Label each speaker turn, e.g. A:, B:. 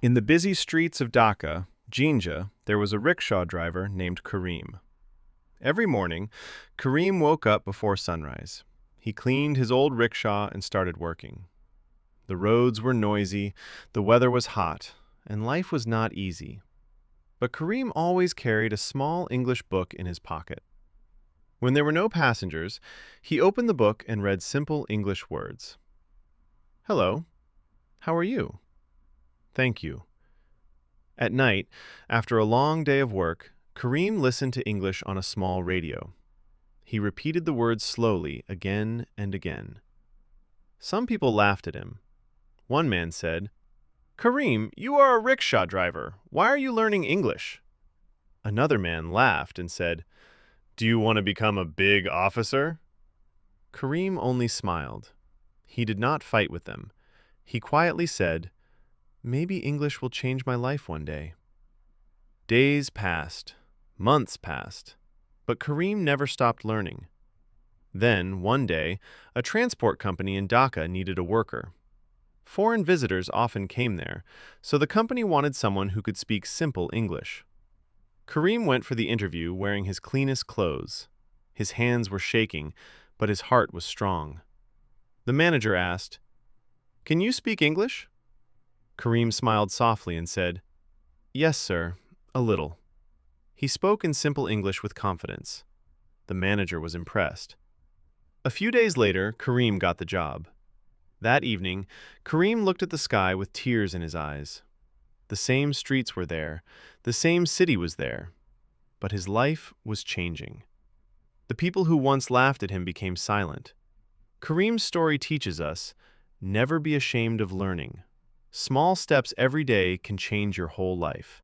A: In the busy streets of Dhaka, Jinja, there was a rickshaw driver named Kareem. Every morning, Kareem woke up before sunrise. He cleaned his old rickshaw and started working. The roads were noisy, the weather was hot, and life was not easy. But Kareem always carried a small English book in his pocket. When there were no passengers, he opened the book and read simple English words. Hello, how are you? Thank you. At night, after a long day of work, Kareem listened to English on a small radio. He repeated the words slowly again and again. Some people laughed at him. One man said, "Kareem, you are a rickshaw driver. Why are you learning English?" Another man laughed and said, "Do you want to become a big officer?" Kareem only smiled. He did not fight with them. He quietly said, "Maybe English will change my life one day." Days passed, months passed, but Kareem never stopped learning. Then, one day, a transport company in Dhaka needed a worker. Foreign visitors often came there, so the company wanted someone who could speak simple English. Kareem went for the interview wearing his cleanest clothes. His hands were shaking, but his heart was strong. The manager asked, "Can you speak English?" Kareem smiled softly and said, "Yes, sir, a little." He spoke in simple English with confidence. The manager was impressed. A few days later, Kareem got the job. That evening, Kareem looked at the sky with tears in his eyes. The same streets were there, the same city was there, but his life was changing. The people who once laughed at him became silent. Kareem's story teaches us, never be ashamed of learning. Small steps every day can change your whole life.